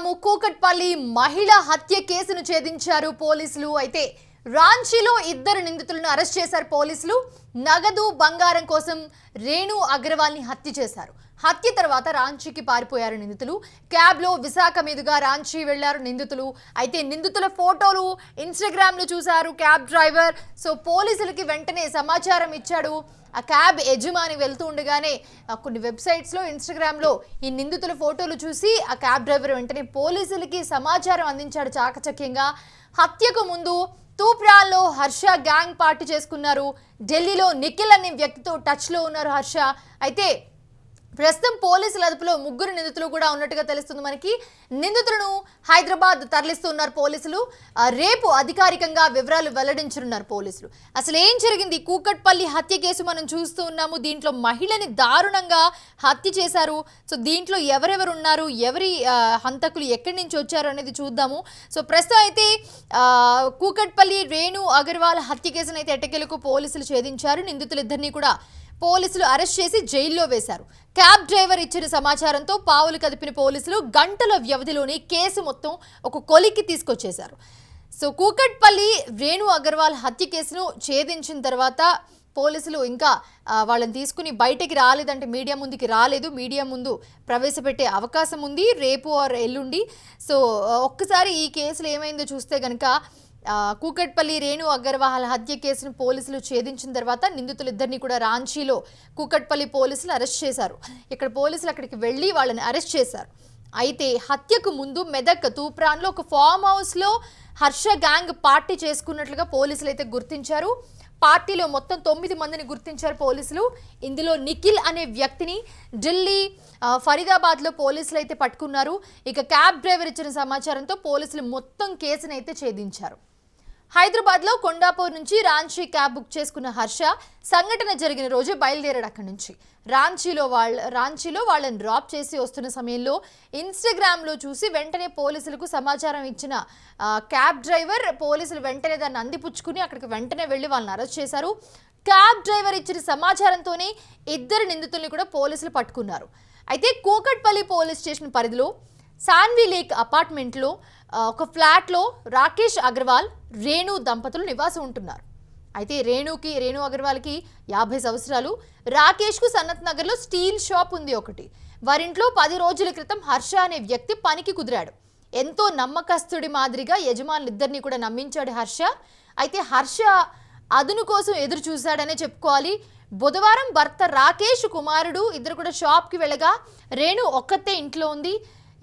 చూస్తున్నాము కూకట్పల్లి మహిళ హత్య కేసును ఛేదించారు పోలీసులు. అయితే రాంచీలో ఇద్దరు నిందితులను అరెస్ట్ చేశారు పోలీసులు. నగదు బంగారం కోసం రేణు అగర్వాల్ ని హత్య చేశారు. హత్య తర్వాత రాంచీకి పారిపోయారు నిందితులు. క్యాబ్ లో విశాఖ మీదుగా రాంచీ వెళ్లారు నిందితులు. అయితే నిందితుల ఫోటోలు ఇన్స్టాగ్రామ్ లో చూశారు క్యాబ్ డ్రైవర్. సో పోలీసులకి వెంటనే సమాచారం ఇచ్చాడు. ఆ క్యాబ్ యజమాని వెళ్తూ ఉండగానే కొన్ని వెబ్సైట్స్లో ఇన్స్టాగ్రామ్లో ఈ నిందితుల ఫోటోలు చూసి ఆ క్యాబ్ డ్రైవర్ వెంటనే పోలీసులకి సమాచారం అందించాడు చాకచక్యంగా. హత్యకు ముందు తూప్రాల్లో హర్ష గ్యాంగ్ పార్టీ చేసుకున్నారు. ఢిల్లీలో నిఖిల్ అనే వ్యక్తితో టచ్లో ఉన్నారు హర్ష. అయితే ప్రస్తుతం పోలీసుల అదుపులో ముగ్గురు నిందితులు కూడా ఉన్నట్టుగా తెలుస్తుంది మనకి. నిందితులను హైదరాబాద్ తరలిస్తున్నారు పోలీసులు. రేపు అధికారికంగా వివరాలు వెల్లడించనున్నారు పోలీసులు. అసలు ఏం జరిగింది? కూకట్పల్లి హత్య కేసు మనం చూస్తూ ఉన్నాము. దీంట్లో మహిళని దారుణంగా హత్య చేశారు. సో దీంట్లో ఎవరెవరు ఉన్నారు, ఎవరి హంతకులు ఎక్కడి నుంచి వచ్చారు అనేది చూద్దాము. సో ప్రస్తుతం అయితే కూకట్పల్లి రేణు అగర్వాల్ హత్య కేసును అయితే ఎట్టకేలకు పోలీసులు ఛేదించారు. నిందితులిద్దరినీ కూడా పోలీసులు అరెస్ట్ చేసి జైల్లో వేశారు. క్యాబ్ డ్రైవర్ ఇచ్చిన సమాచారంతో పావులు కదిపిన పోలీసులు గంటల వ్యవధిలోనే కేసు మొత్తం ఒక కొలిక్కి తీసుకొచ్చేశారు. సో కూకట్పల్లి రేణు అగర్వాల్ హత్య కేసును ఛేదించిన తర్వాత పోలీసులు ఇంకా వాళ్ళని తీసుకుని బయటికి రాలేదంటే మీడియా ముందుకి రాలేదు. మీడియా ముందు ప్రవేశపెట్టే అవకాశం ఉంది రేపు ఆర్ ఎల్లుండి. సో ఒక్కసారి ఈ కేసులో ఏమైందో చూస్తే కనుక కూకట్పల్లి రేణు అగర్వాల్ హత్య కేసును పోలీసులు ఛేదించిన తర్వాత నిందితులిద్దరిని కూడా రాంచీలో కూకట్పల్లి పోలీసులు అరెస్ట్ చేశారు. ఇక్కడ పోలీసులు అక్కడికి వెళ్ళి వాళ్ళని అరెస్ట్ చేశారు. అయితే హత్యకు ముందు మెదక్ తూప్రాన్లో ఒక ఫామ్ హౌస్లో హర్ష గ్యాంగ్ పార్టీ చేసుకున్నట్లుగా పోలీసులు అయితే గుర్తించారు. పార్టీలో మొత్తం 9 మందిని గుర్తించారు పోలీసులు. ఇందులో నిఖిల్ అనే వ్యక్తిని ఢిల్లీ ఫరీదాబాద్లో పోలీసులు అయితే పట్టుకున్నారు. ఇక క్యాబ్ డ్రైవర్ ఇచ్చిన సమాచారంతో పోలీసులు మొత్తం కేసును అయితే ఛేదించారు. హైదరాబాద్లో కొండాపూర్ నుంచి రాంచీ క్యాబ్ బుక్ చేసుకున్న హర్ష సంఘటన జరిగిన రోజు బయలుదేరాడు అక్కడి నుంచి. రాంచీలో వాళ్ళని డ్రాప్ చేసి వస్తున్న సమయంలో ఇన్స్టాగ్రామ్లో చూసి వెంటనే పోలీసులకు సమాచారం ఇచ్చిన క్యాబ్ డ్రైవర్ పోలీసులు వెంటనే దాన్ని అందిపుచ్చుకుని అక్కడికి వెంటనే వెళ్ళి వాళ్ళని అరెస్ట్ చేశారు. క్యాబ్ డ్రైవర్ ఇచ్చిన సమాచారంతోనే ఇద్దరు నిందితుల్ని కూడా పోలీసులు పట్టుకున్నారు. అయితే కూకట్పల్లి పోలీస్ స్టేషన్ పరిధిలో సాన్వి లేక్ అపార్ట్మెంట్లో ఒక ఫ్లాట్లో రాకేష్ అగర్వాల్ రేణు దంపతులు నివాసం ఉంటున్నారు. అయితే రేణు అగర్వాల్కి 50 సంవత్సరాలు. రాకేష్కు సనత్ నగర్లో స్టీల్ షాప్ ఉంది ఒకటి. వారింట్లో 10 రోజుల క్రితం హర్ష అనే వ్యక్తి పనికి కుదిరాడు. ఎంతో నమ్మకస్తుడి మాదిరిగా యజమానులిద్దరినీ కూడా నమ్మించాడు హర్ష. అయితే హర్ష అదును కోసం ఎదురు చూశాడనే చెప్పుకోవాలి. బుధవారం భర్త రాకేష్ కుమారుడు ఇద్దరు కూడా షాప్కి వెళ్ళగా రేణు ఒక్కతే ఇంట్లో ఉంది.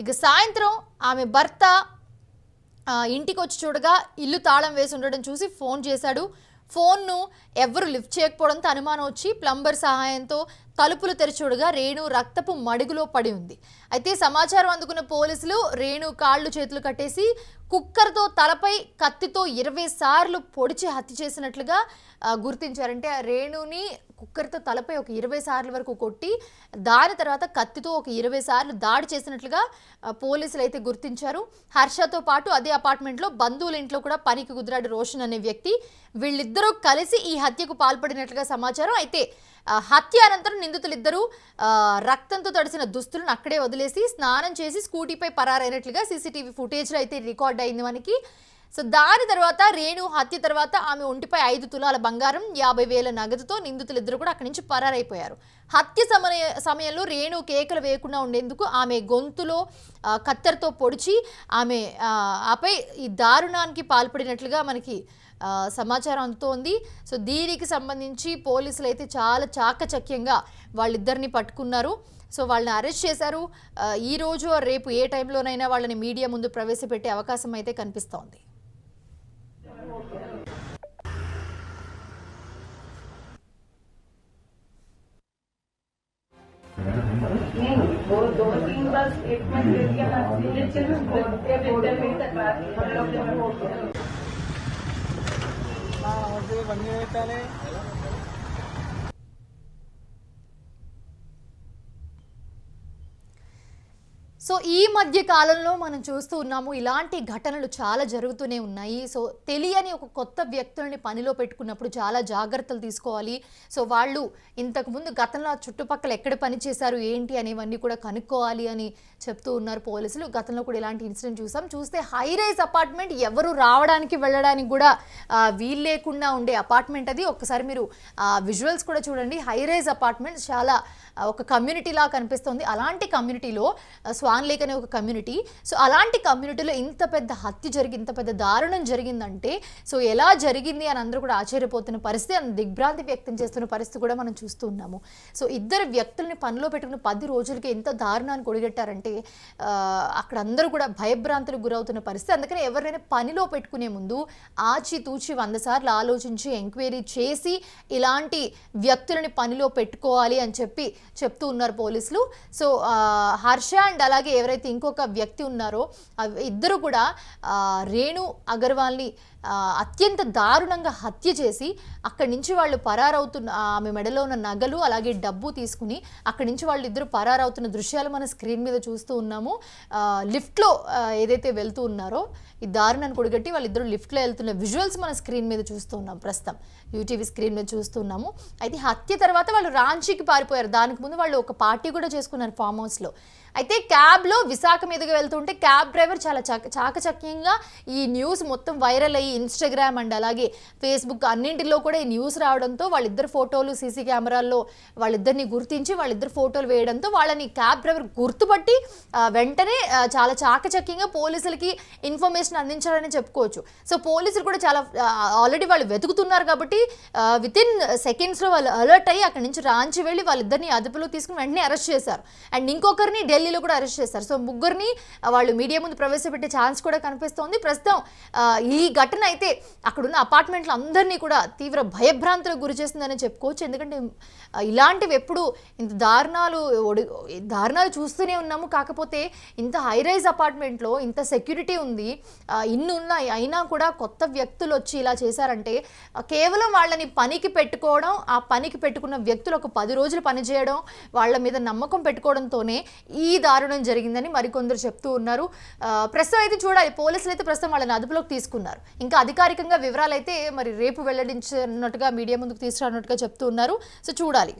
ఇక సాయంత్రం ఆమె భర్త ఇంటికి వచ్చి చూడగా ఇల్లు తాళం వేసి ఉండడం చూసి ఫోన్ చేశాడు. ఫోన్ను ఎవరు లిఫ్ట్ చేయకపోవడంతో అనుమానం వచ్చి ప్లంబర్ సహాయంతో తలుపులు తెరిచూడగా రేణు రక్తపు మడుగులో పడి ఉంది. అయితే సమాచారం అందుకున్న పోలీసులు రేణు కాళ్ళు చేతులు కట్టేసి కుక్కర్తో తలపై కత్తితో 20 సార్లు పొడిచి హత్య చేసినట్లుగా గుర్తించారంటే రేణుని కుక్కర్తో తలపై ఒక 20 సార్లు వరకు కొట్టి దాని తర్వాత కత్తితో ఒక 20 సార్లు దాడి చేసినట్లుగా పోలీసులు అయితే గుర్తించారు. హర్షతో పాటు అదే అపార్ట్మెంట్లో బంధువుల ఇంట్లో కూడా పనికి కుదిరాడు రోషన్ అనే వ్యక్తి. వీళ్ళిద్దరూ కలిసి ఈ హత్యకు పాల్పడినట్లుగా సమాచారం. అయితే హత్య అనంతరం నిందితులిద్దరూ రక్తంతో తడిసిన దుస్తులను అక్కడే వదిలేసి స్నానం చేసి స్కూటీపై పరారైనట్లుగా సీసీటీవీ ఫుటేజ్లో అయితే రికార్డ్ అయింది మనకి. సో దాని తర్వాత రేణు హత్య తర్వాత ఆమె ఒంటిపై 5 తులాల బంగారం 50,000 నగదుతో నిందితులిద్దరు కూడా అక్కడి నుంచి పరారైపోయారు. హత్య సమయంలో రేణు కేకలు వేయకుండా ఉండేందుకు ఆమె గొంతులో కత్తెరతో పొడిచి ఆపై ఈ దారుణానికి పాల్పడినట్లుగా మనకి సమాచారం అందుతోంది. సో దీనికి సంబంధించి పోలీసులు అయితే చాలా చాకచక్యంగా వాళ్ళిద్దరిని పట్టుకున్నారు. సో వాళ్ళని అరెస్ట్ చేశారు. ఈ రోజు రేపు ఏ టైంలోనైనా వాళ్ళని మీడియా ముందు ప్రవేశపెట్టే అవకాశం అయితే కనిపిస్తోంది. సో ఈ మధ్య కాలంలో మనం చూస్తూ ఉన్నాము ఇలాంటి ఘటనలు చాలా జరుగుతూనే ఉన్నాయి. సో తెలియని ఒక కొత్త వ్యక్తుల్ని పనిలో పెట్టుకున్నప్పుడు చాలా జాగ్రత్తలు తీసుకోవాలి. సో వాళ్ళు ఇంతకుముందు గతంలో చుట్టుపక్కల ఎక్కడ పని చేశారు ఏంటి అనేవన్నీ కూడా కనుక్కోవాలి అని చెప్తూ ఉన్నారు పోలీసులు. గతంలో కూడా ఇలాంటి ఇన్సిడెంట్ చూస్తే హై రైజ్ అపార్ట్మెంట్, ఎవరు రావడానికి వెళ్ళడానికి కూడా వీలు లేకుండా ఉండే అపార్ట్మెంట్ అది. ఒక్కసారి మీరు విజువల్స్ కూడా చూడండి. హై రైజ్ అపార్ట్మెంట్ చాలా ఒక కమ్యూనిటీ లా కనిపిస్తుంది. అలాంటి కమ్యూనిటీలో స్వాన్ లేక్ అనే ఒక కమ్యూనిటీ. సో అలాంటి కమ్యూనిటీలో ఇంత పెద్ద హత్య ఇంత పెద్ద దారుణం జరిగిందంటే సో ఎలా జరిగింది అని అందరూ కూడా ఆశ్చర్యపోతున్న పరిస్థితి, దిగ్భ్రాంతి వ్యక్తం చేస్తున్న పరిస్థితి కూడా మనం చూస్తూ ఉన్నాము. సో ఇద్దరు వ్యక్తుల్ని పనిలో పెట్టుకుని 10 రోజులకి ఎంత దారుణాన్ని కొడిగట్టారంటే అక్కడ అందరూ కూడా భయభ్రాంతులకు గురవుతున్న పరిస్థితి. అందుకని ఎవరైనా పనిలో పెట్టుకునే ముందు ఆచితూచి 100 సార్లు ఆలోచించి ఎంక్వైరీ చేసి ఇలాంటి వ్యక్తులని పనిలో పెట్టుకోవాలి అని చెప్తూ ఉన్నారు పోలీసులు. సో హర్ష అండ్ అలాగే ఎవరైతే ఇంకొక వ్యక్తి ఉన్నారో ఇద్దరు కూడా రేణు అగర్వాల్ని అత్యంత దారుణంగా హత్య చేసి అక్కడి నుంచి వాళ్ళు పరారవుతున్న, ఆమె మెడలో ఉన్న నగలు అలాగే డబ్బు తీసుకుని అక్కడి నుంచి వాళ్ళు ఇద్దరు పరారవుతున్న దృశ్యాలు మన స్క్రీన్ మీద చూస్తూ ఉన్నాము. లిఫ్ట్లో ఏదైతే వెళ్తూ ఉన్నారో ఈ దారుణాన్ని కొడిగట్టి వాళ్ళిద్దరు లిఫ్ట్లో వెళ్తున్న విజువల్స్ మన స్క్రీన్ మీద చూస్తూ ఉన్నాం. ప్రస్తుతం యూటీవీ స్క్రీన్ మీద చూస్తున్నాము. అయితే హత్య తర్వాత వాళ్ళు రాంచీకి పారిపోయారు. దానికి ముందు వాళ్ళు ఒక పార్టీ కూడా చేసుకున్నారు ఫామ్ హౌస్లో. అయితే క్యాబ్లో విశాఖ మీదుగా వెళ్తుంటే క్యాబ్ డ్రైవర్ చాలా చాకచక్యంగా ఈ న్యూస్ మొత్తం వైరల్ అయ్యి ఇన్స్టాగ్రామ్ అండ్ అలాగే ఫేస్బుక్ అన్నింటిలో కూడా ఈ న్యూస్ రావడంతో వాళ్ళిద్దరు ఫోటోలు సీసీ కెమెరాల్లో వాళ్ళిద్దరిని గుర్తించి వాళ్ళిద్దరు ఫోటోలు వేయడంతో వాళ్ళని క్యాబ్ డ్రైవర్ గుర్తుపట్టి వెంటనే చాలా చాకచక్యంగా పోలీసులకి ఇన్ఫర్మేషన్ అందించాలని చెప్పుకోవచ్చు. సో పోలీసులు కూడా చాలా ఆల్రెడీ వాళ్ళు వెతుకుతున్నారు కాబట్టి వితిన్ సెకండ్స్లో వాళ్ళు అలర్ట్ అయ్యి అక్కడి నుంచి రాంచి వెళ్ళి వాళ్ళిద్దరిని అదుపులో తీసుకుని వెంటనే అరెస్ట్ చేశారు. అండ్ ఇంకొకరిని ఢిల్లీలో కూడా అరెస్ట్ చేశారు. సో ముగ్గురిని వాళ్ళు మీడియా ముందు ప్రవేశపెట్టే ఛాన్స్ కూడా కనిపిస్తోంది. ప్రస్తుతం ఈ ఘటన అయితే అక్కడున్న అపార్ట్మెంట్లు అందరినీ కూడా తీవ్ర భయభ్రాంతులకు గురి చేస్తుందని చెప్పుకోవచ్చు. ఎందుకంటే ఇలాంటివి ఎప్పుడు ఇంత దారుణాలు చూస్తూనే ఉన్నాము. కాకపోతే ఇంత హై రైజ్ అపార్ట్మెంట్లో ఇంత సెక్యూరిటీ ఉంది, ఇన్ని ఉన్నాయి, అయినా కూడా కొత్త వ్యక్తులు వచ్చి ఇలా చేశారంటే కేవలం వాళ్ళని పనికి పెట్టుకోవడం, ఆ పనికి పెట్టుకున్న వ్యక్తులు ఒక 10 రోజులు పనిచేయడం, వాళ్ళ మీద నమ్మకం పెట్టుకోవడంతోనే ఈ దారుణం జరిగిందని మరికొందరు చెప్తూ ఉన్నారు. ప్రస్తుతం అయితే చూడాలి, పోలీసులు అయితే ప్రస్తుతం వాళ్ళని అదుపులోకి తీసుకున్నారు. ఇంకా అధికారికంగా వివరాలు అయితే మరి రేపు వెల్లడించినట్టుగా మీడియా ముందుకు తీసుకురానట్టుగా చెప్తూ ఉన్నారు. సో చూడాలి.